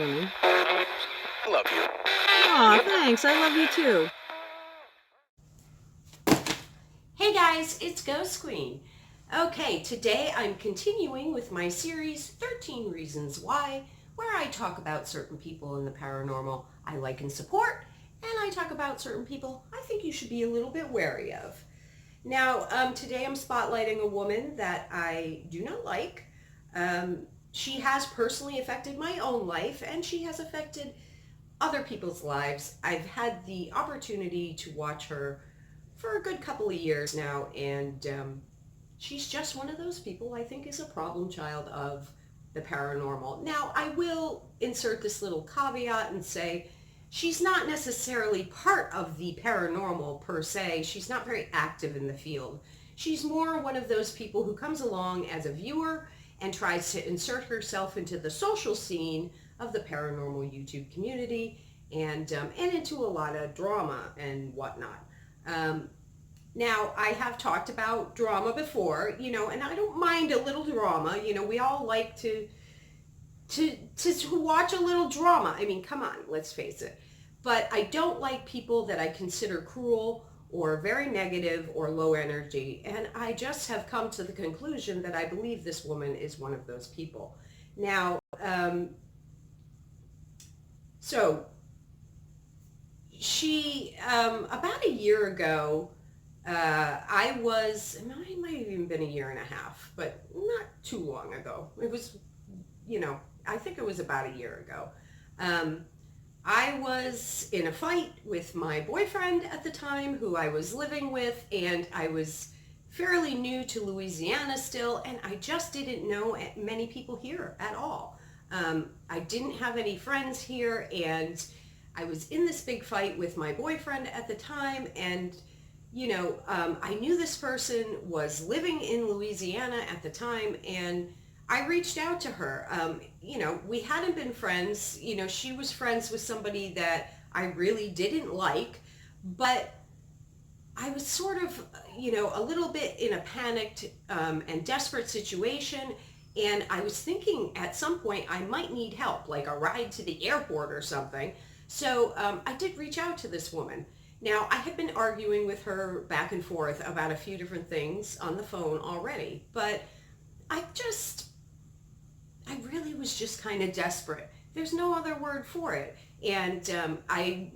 Queen. Love you. Aw, thanks. I love you too. Hey guys, it's Ghost Queen. Okay, today I'm continuing with my series 13 Reasons Why, where I talk about certain people in the paranormal I like and support, and I talk about certain people I think you should be a little bit wary of. Now, today I'm spotlighting a woman that I do not like. She has personally affected my own life, and she has affected other people's lives. I've had the opportunity to watch her for a good couple of years now, and she's just one of those people I think is a problem child of the paranormal. Now, I will insert this little caveat and say she's not necessarily part of the paranormal per se. She's not very active in the field. She's more one of those people who comes along as a viewer and tries to insert herself into the social scene of the paranormal YouTube community and into a lot of drama and whatnot. Now, I have talked about drama before, and I don't mind a little drama. We all like to watch a little drama. I mean, come on, let's face it. But I don't like people that I consider cruel or very negative or low energy. And I just have come to the conclusion that I believe this woman is one of those people. Now, so she, about a year ago, it might have even been a year and a half, but not too long ago. It was, I think it was about a year ago. I was in a fight with my boyfriend at the time, who I was living with, and I was fairly new to Louisiana still, and I just didn't know many people here at all. I didn't have any friends here, and I was in this big fight with my boyfriend at the time, and I knew this person was living in Louisiana at the time, and I reached out to her. We hadn't been friends. She was friends with somebody that I really didn't like, but I was sort of, a little bit in a panicked and desperate situation, and I was thinking at some point I might need help, like a ride to the airport or something. So I did reach out to this woman. Now, I had been arguing with her back and forth about a few different things on the phone already, but I really was just kind of desperate. There's no other word for it. And I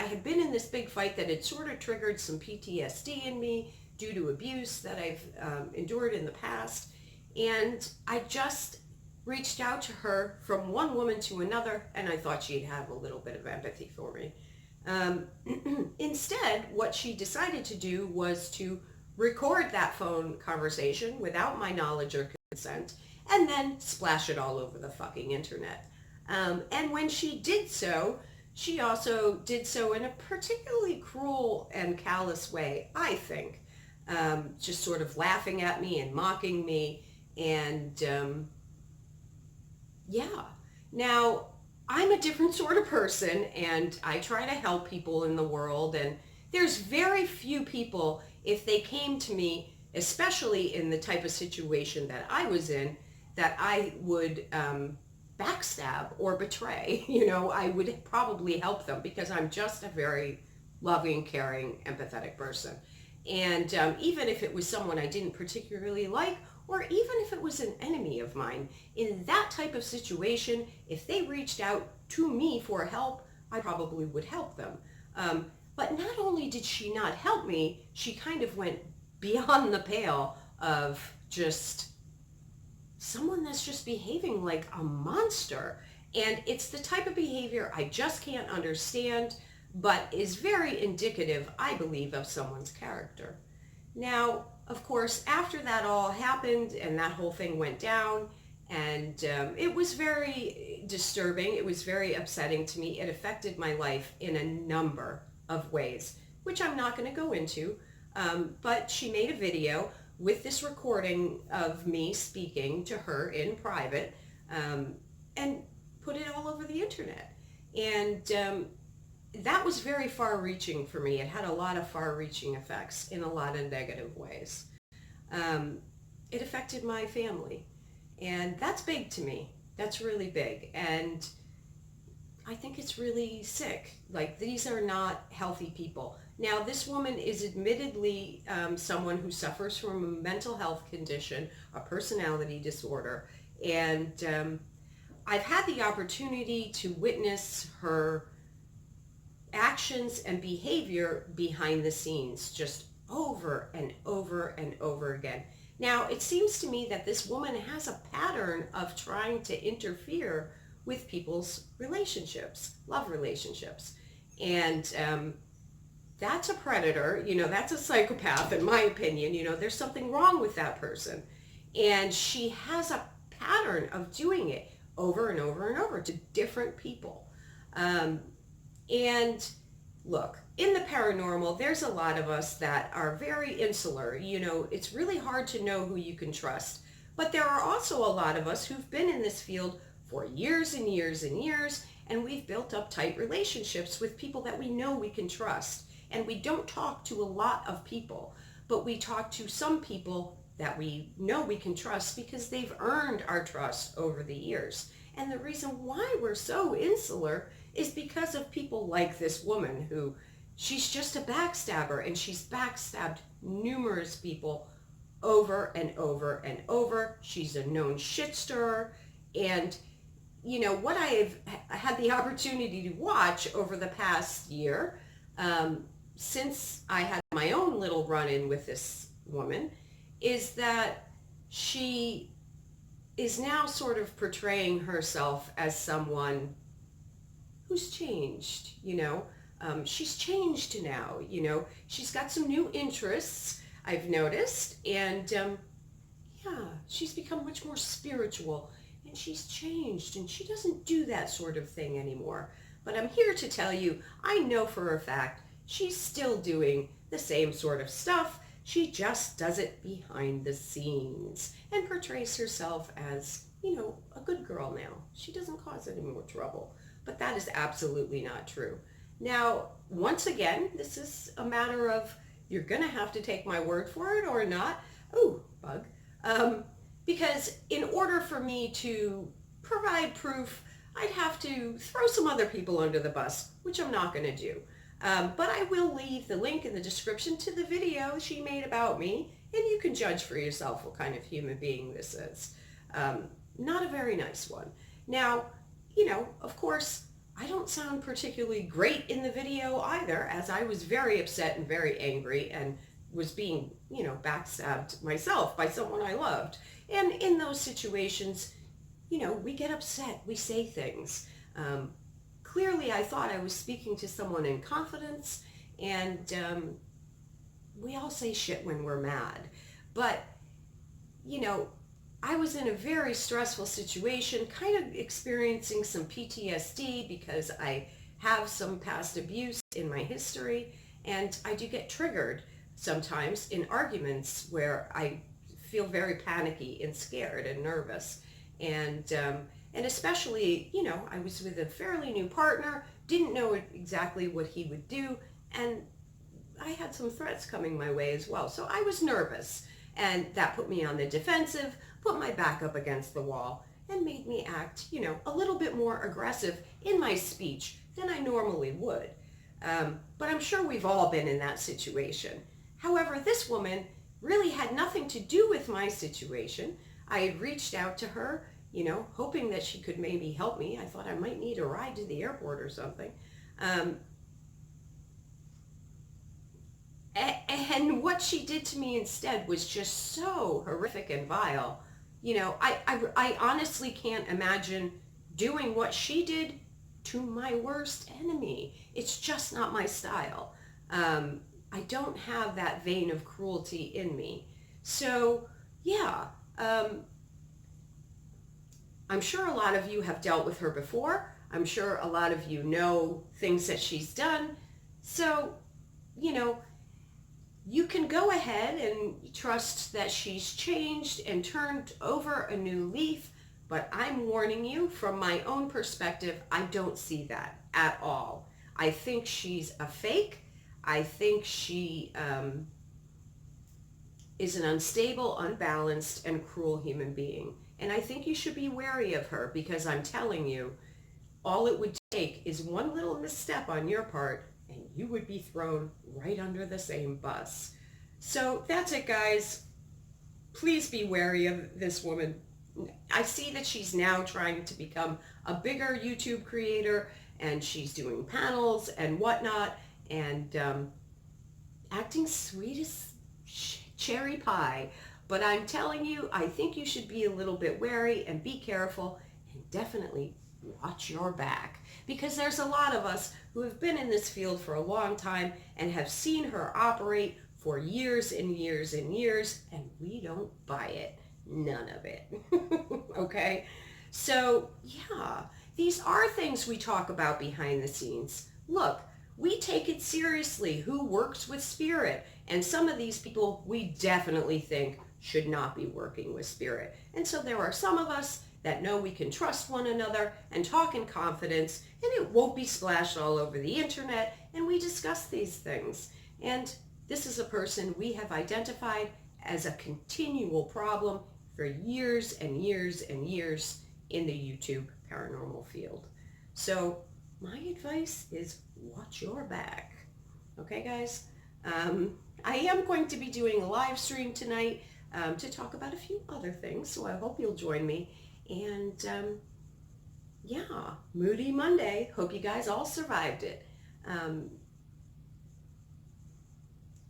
had been in this big fight that had sort of triggered some PTSD in me due to abuse that I've endured in the past. And I just reached out to her from one woman to another, and I thought she'd have a little bit of empathy for me. Instead, what she decided to do was to record that phone conversation without my knowledge or consent, and then splash it all over the fucking internet. And when she did so, she also did so in a particularly cruel and callous way, I think. Just sort of laughing at me and mocking me, and yeah. Now, I'm a different sort of person, and I try to help people in the world, and there's very few people, if they came to me, especially in the type of situation that I was in, that I would backstab or betray. I would probably help them because I'm just a very loving, caring, empathetic person. And even if it was someone I didn't particularly like, or even if it was an enemy of mine, in that type of situation, if they reached out to me for help, I probably would help them. But not only did she not help me, she kind of went beyond the pale of just someone that's just behaving like a monster. And it's the type of behavior I just can't understand, but is very indicative, I believe, of someone's character. Now, of course, after that all happened and that whole thing went down, and it was very disturbing. It was very upsetting to me. It affected my life in a number of ways, which I'm not going to go into. But she made a video with this recording of me speaking to her in private, and put it all over the internet. And that was very far-reaching for me. It had a lot of far-reaching effects in a lot of negative ways. It affected my family, and that's big to me. That's really big. And I think it's really sick. Like, these are not healthy people. Now, this woman is admittedly someone who suffers from a mental health condition, a personality disorder, and I've had the opportunity to witness her actions and behavior behind the scenes just over and over and over again. Now, it seems to me that this woman has a pattern of trying to interfere with people's relationships, love relationships. And that's a predator, that's a psychopath, in my opinion. There's something wrong with that person. And she has a pattern of doing it over and over and over to different people. And look, in the paranormal, there's a lot of us that are very insular. It's really hard to know who you can trust. But there are also a lot of us who've been in this field for years and years and years, and we've built up tight relationships with people that we know we can trust. And we don't talk to a lot of people, but we talk to some people that we know we can trust because they've earned our trust over the years. And the reason why we're so insular is because of people like this woman who, she's just a backstabber, and she's backstabbed numerous people over and over and over. She's a known shit stirrer. And what I've had the opportunity to watch over the past year, since I had my own little run-in with this woman, is that she is now sort of portraying herself as someone who's changed. She's changed now. She's got some new interests, I've noticed, and yeah, she's become much more spiritual, and she's changed, and she doesn't do that sort of thing anymore. But I'm here to tell you, I know for a fact she's still doing the same sort of stuff. She just does it behind the scenes and portrays herself as, a good girl now. She doesn't cause any more trouble. But that is absolutely not true. Now, once again, this is a matter of, you're going to have to take my word for it or not. Oh, bug. Because in order for me to provide proof, I'd have to throw some other people under the bus, which I'm not going to do. But I will leave the link in the description to the video she made about me, and you can judge for yourself what kind of human being this is. Not a very nice one. Now, of course, I don't sound particularly great in the video either, as I was very upset and very angry and was being, backstabbed myself by someone I loved. And in those situations, we get upset, we say things. Clearly, I thought I was speaking to someone in confidence, and we all say shit when we're mad. But, I was in a very stressful situation, kind of experiencing some PTSD because I have some past abuse in my history, and I do get triggered sometimes in arguments where I feel very panicky and scared and nervous. And especially, I was with a fairly new partner, didn't know exactly what he would do, and I had some threats coming my way as well. So I was nervous, and that put me on the defensive, put my back up against the wall, and made me act, a little bit more aggressive in my speech than I normally would. But I'm sure we've all been in that situation. However, this woman really had nothing to do with my situation. I had reached out to her, hoping that she could maybe help me. I thought I might need a ride to the airport or something. And what she did to me instead was just so horrific and vile. I honestly can't imagine doing what she did to my worst enemy. It's just not my style. I don't have that vein of cruelty in me. So, yeah, I'm sure a lot of you have dealt with her before. I'm sure a lot of you know things that she's done. So, you can go ahead and trust that she's changed and turned over a new leaf, but I'm warning you from my own perspective, I don't see that at all. I think she's a fake. I think she is an unstable, unbalanced, and cruel human being. And I think you should be wary of her because I'm telling you, All it would take is one little misstep on your part and you would be thrown right under the same bus. So that's it, guys. Please be wary of this woman. I see that she's now trying to become a bigger YouTube creator, and she's doing panels and whatnot, and acting sweet as cherry pie. But I'm telling you, I think you should be a little bit wary and be careful, and definitely watch your back, because there's a lot of us who have been in this field for a long time and have seen her operate for years and years and years, and we don't buy it. None of it. Okay? So, yeah, these are things we talk about behind the scenes. Look, we take it seriously who works with spirit, and some of these people we definitely think should not be working with spirit. And so there are some of us that know we can trust one another and talk in confidence, and it won't be splashed all over the internet, and we discuss these things. And this is a person we have identified as a continual problem for years and years and years in the YouTube paranormal field. So my advice is watch your back. Okay, guys? I am going to be doing a live stream tonight to talk about a few other things, so I hope you'll join me. And yeah, Moody Monday. Hope you guys all survived it.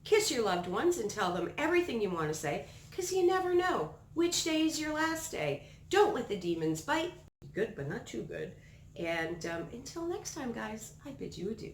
Kiss your loved ones and tell them everything you want to say, because you never know which day is your last day. Don't let the demons bite. Good, but not too good. And until next time, guys, I bid you adieu.